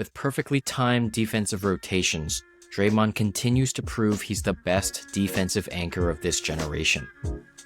With perfectly timed defensive rotations, Draymond continues to prove he's the best defensive anchor of this generation.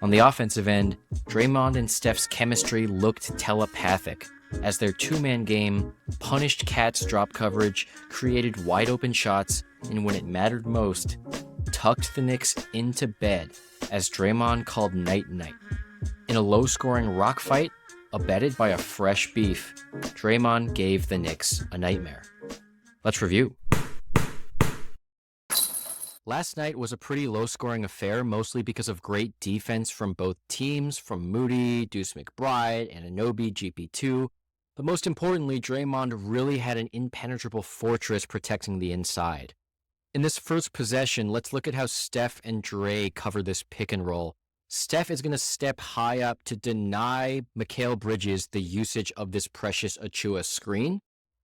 On the offensive end, Draymond and Steph's chemistry looked telepathic, as their two-man game punished Cat's drop coverage, created wide-open shots, and when it mattered most, tucked the Knicks into bed as Draymond called night-night. In a low-scoring rock fight, abetted by a fresh beef, Draymond gave the Knicks a nightmare. Let's review. Last night was a pretty low-scoring affair, mostly because of great defense from both teams, from Moody, Deuce McBride, Anunoby, GP2. But most importantly, Draymond really had an impenetrable fortress protecting the inside. In this first possession, let's look at how Steph and Dre cover this pick and roll. Steph is going to step high up to deny Mikal Bridges the usage of this Precious Achiuwa screen.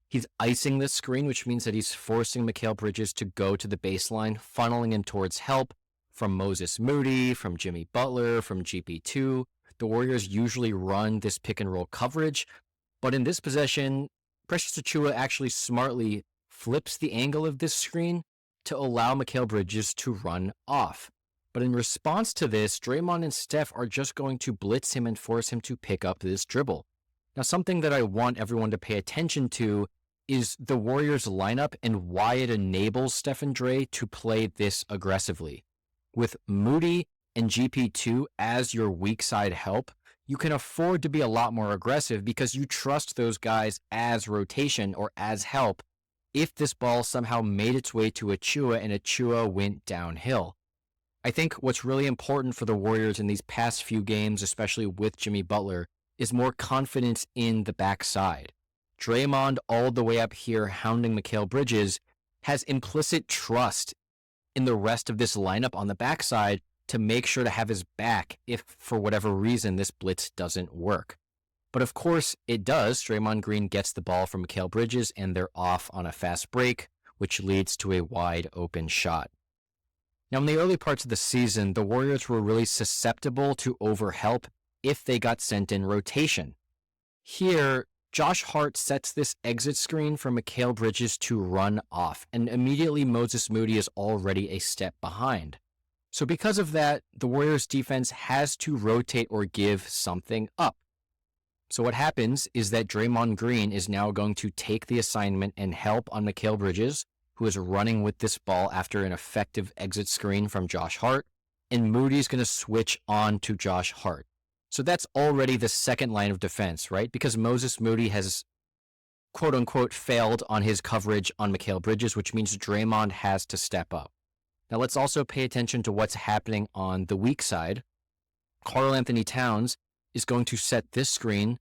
He's icing this screen, which means that he's forcing Mikal Bridges to go to the baseline, funneling him towards help from Moses Moody, from Jimmy Butler, from GP2. The Warriors usually run this pick and roll coverage, but in this possession, Precious Achiuwa actually smartly flips the angle of this screen to allow Mikal Bridges to run off. But in response to this, Draymond and Steph are just going to blitz him and force him to pick up this dribble. Now, something that I want everyone to pay attention to is the Warriors lineup and why it enables Steph and Dre to play this aggressively. With Moody and GP2 as your weak side help, you can afford to be a lot more aggressive because you trust those guys as rotation or as help if this ball somehow made its way to Achiuwa and Achiuwa went downhill. I think what's really important for the Warriors in these past few games, especially with Jimmy Butler, is more confidence in the backside. Draymond, all the way up here, hounding Mikal Bridges, has implicit trust in the rest of this lineup on the backside to make sure to have his back if, for whatever reason, this blitz doesn't work. But of course, it does. Draymond Green gets the ball from Mikal Bridges, and they're off on a fast break, which leads to a wide open shot. Now, in the early parts of the season, the Warriors were really susceptible to overhelp if they got sent in rotation. Here, Josh Hart sets this exit screen for Mikal Bridges to run off, and immediately Moses Moody is already a step behind. So because of that, the Warriors defense has to rotate or give something up. So what happens is that Draymond Green is now going to take the assignment and help on Mikal Bridges, who is running with this ball after an effective exit screen from Josh Hart, and Moody's going to switch on to Josh Hart. So that's already the second line of defense, right? Because Moses Moody has, quote-unquote, failed on his coverage on Mikal Bridges, which means Draymond has to step up. Now let's also pay attention to what's happening on the weak side. Karl Anthony-Towns is going to set this screen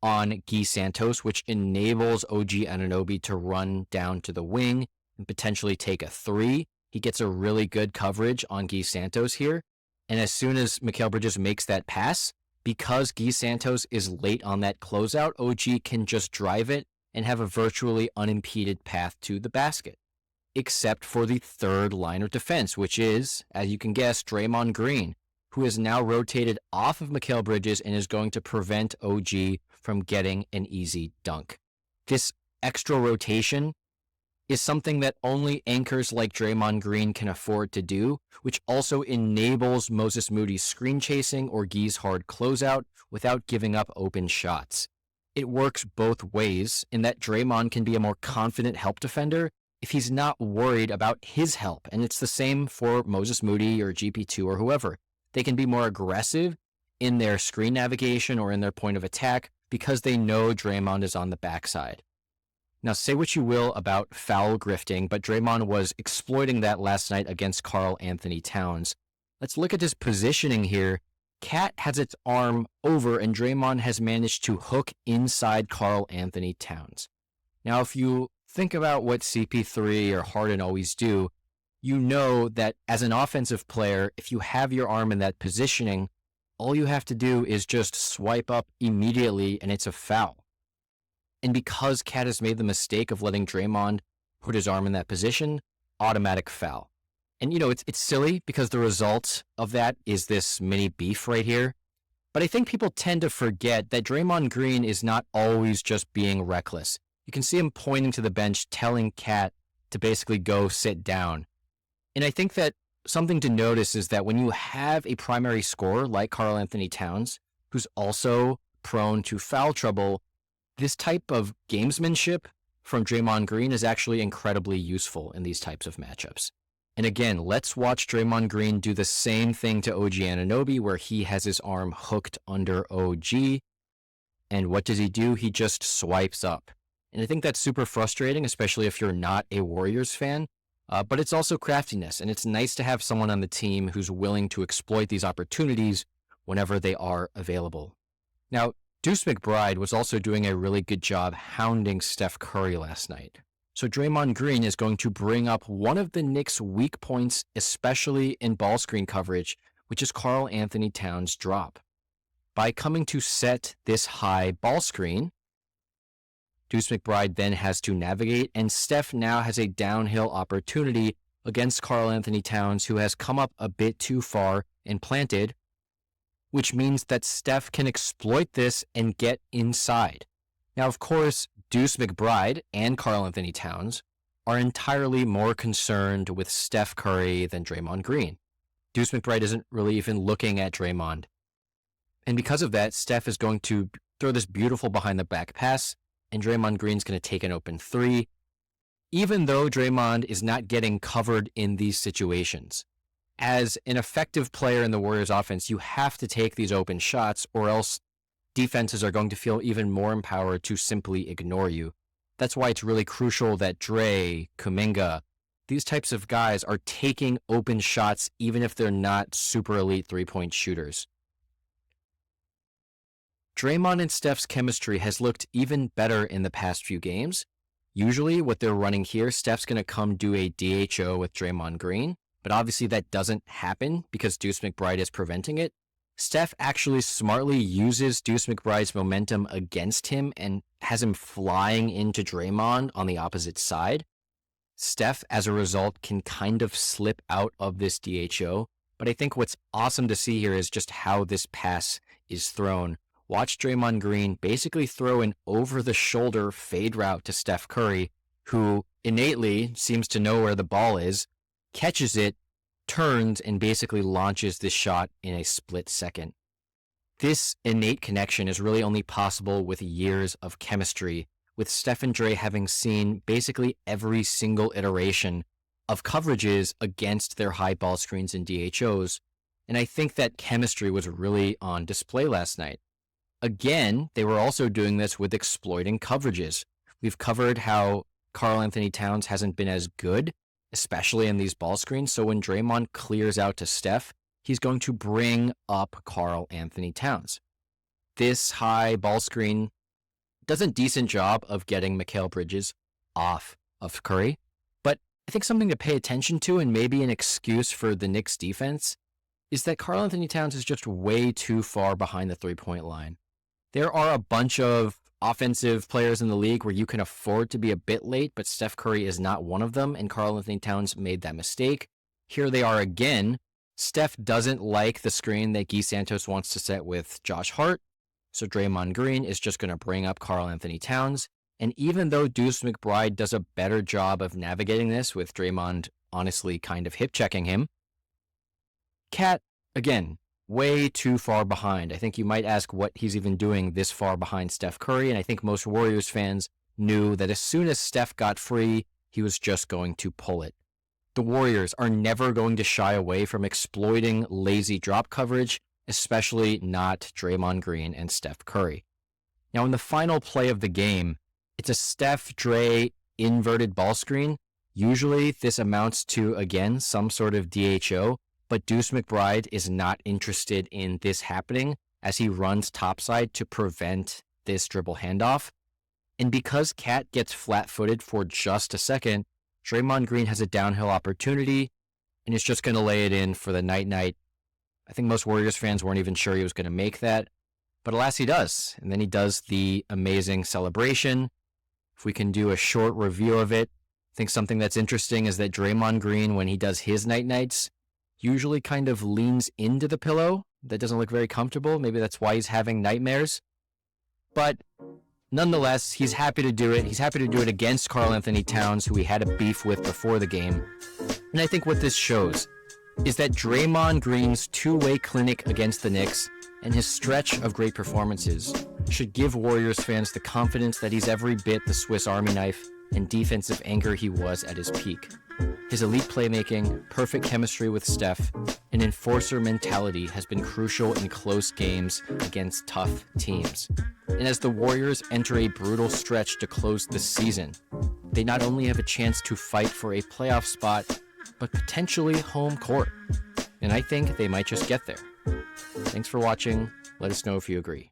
on Guy Santos, which enables OG Anunoby to run down to the wing and potentially take a three. He gets a really good coverage on Guy Santos here. And as soon as Mikal Bridges makes that pass, because Guy Santos is late on that closeout, OG can just drive it and have a virtually unimpeded path to the basket. Except for the third line of defense, which is, as you can guess, Draymond Green, who is now rotated off of Mikal Bridges and is going to prevent OG from getting an easy dunk. This extra rotation is something that only anchors like Draymond Green can afford to do, which also enables Moses Moody's screen chasing or Guy's hard closeout without giving up open shots. It works both ways in that Draymond can be a more confident help defender if he's not worried about his help, and it's the same for Moses Moody or GP2 or whoever. They can be more aggressive in their screen navigation or in their point of attack because they know Draymond is on the backside. Now, say what you will about foul grifting, but Draymond was exploiting that last night against Karl Anthony-Towns. Let's look at his positioning here. Cat has its arm over, and Draymond has managed to hook inside Karl Anthony-Towns. Now, if you think about what CP3 or Harden always do, you know that as an offensive player, if you have your arm in that positioning, all you have to do is just swipe up immediately, and it's a foul. And because Cat has made the mistake of letting Draymond put his arm in that position, automatic foul. And, you know, it's silly because the result of that is this mini beef right here. But I think people tend to forget that Draymond Green is not always just being reckless. you can see him pointing to the bench, telling Cat to basically go sit down. And I think that something to notice is that when you have a primary scorer like Karl Anthony-Towns, who's also prone to foul trouble, this type of gamesmanship from Draymond Green is actually incredibly useful in these types of matchups. And again, let's watch Draymond Green do the same thing to OG Anunoby, where he has his arm hooked under OG. And what does he do? He just swipes up. And I think that's super frustrating, especially if you're not a Warriors fan. But it's also craftiness, and it's nice to have someone on the team who's willing to exploit these opportunities whenever they are available. Now, Deuce McBride was also doing a really good job hounding Steph Curry last night. So Draymond Green is going to bring up one of the Knicks' weak points, especially in ball screen coverage, which is Karl Anthony-Towns' drop. By coming to set this high ball screen, Deuce McBride then has to navigate, and Steph now has a downhill opportunity against Karl Anthony-Towns, who has come up a bit too far and planted, which means that Steph can exploit this and get inside. Now, of course, Deuce McBride and Karl Anthony-Towns are entirely more concerned with Steph Curry than Draymond Green. Deuce McBride isn't really even looking at Draymond. And because of that, Steph is going to throw this beautiful behind-the-back pass, and Draymond Green's going to take an open three, even though Draymond is not getting covered in these situations. As an effective player in the Warriors offense, you have to take these open shots, or else defenses are going to feel even more empowered to simply ignore you. That's why it's really crucial that Dre, Kuminga, these types of guys are taking open shots even if they're not super elite three-point shooters. Draymond and Steph's chemistry has looked even better in the past few games. Usually what they're running here, Steph's going to come do a DHO with Draymond Green, but obviously that doesn't happen because Deuce McBride is preventing it. Steph actually smartly uses Deuce McBride's momentum against him and has him flying into Draymond on the opposite side. Steph, as a result, can kind of slip out of this DHO, but I think what's awesome to see here is just how this pass is thrown. Watch Draymond Green basically throw an over-the-shoulder fade route to Steph Curry, who innately seems to know where the ball is, catches it, turns, and basically launches this shot in a split second. This innate connection is really only possible with years of chemistry, with Steph and Dre having seen basically every single iteration of coverages against their high ball screens and DHOs, and I think that chemistry was really on display last night. Again, they were also doing this with exploiting coverages. We've covered how Karl Anthony-Towns hasn't been as good, especially in these ball screens, so when Draymond clears out to Steph, he's going to bring up Karl Anthony-Towns. This high ball screen does a decent job of getting Mikal Bridges off of Curry, but I think something to pay attention to, and maybe an excuse for the Knicks defense, is that Karl Anthony-Towns is just way too far behind the three-point line. There are a bunch of offensive players in the league where you can afford to be a bit late, but Steph Curry is not one of them, and Karl Anthony-Towns made that mistake. Here they are again. Steph doesn't like the screen that Guy Santos wants to set with Josh Hart, so Draymond Green is just going to bring up Karl Anthony-Towns, and even though Deuce McBride does a better job of navigating this, with Draymond honestly kind of hip-checking him, Cat, again, way too far behind. I think you might ask what he's even doing this far behind Steph Curry, and I think most Warriors fans knew that as soon as Steph got free, he was just going to pull it. The Warriors are never going to shy away from exploiting lazy drop coverage, especially not Draymond Green and Steph Curry. Now, in the final play of the game, it's a Steph-Dre inverted ball screen. Usually this amounts to, again, some sort of DHO, but Deuce McBride is not interested in this happening as he runs topside to prevent this dribble handoff. And because Cat gets flat-footed for just a second, Draymond Green has a downhill opportunity and is just going to lay it in for the night-night. I think most Warriors fans weren't even sure he was going to make that, but alas he does. And then he does the amazing celebration. If we can do a short review of it, I think something that's interesting is that Draymond Green, when he does his night-nights, usually kind of leans into the pillow. That doesn't look very comfortable. Maybe that's why he's having nightmares. But Nonetheless, he's happy to do it. He's happy to do it against Karl Anthony-Towns, who he had a beef with before the game. And I think what this shows is that Draymond Green's two-way clinic against the Knicks and his stretch of great performances should give Warriors fans the confidence that he's every bit the Swiss Army knife and defensive anchor he was at his peak. His elite playmaking, perfect chemistry with Steph, and enforcer mentality has been crucial in close games against tough teams. And as the Warriors enter a brutal stretch to close the season, they not only have a chance to fight for a playoff spot, but potentially home court. And I think they might just get there. Thanks for watching. Let us know if you agree.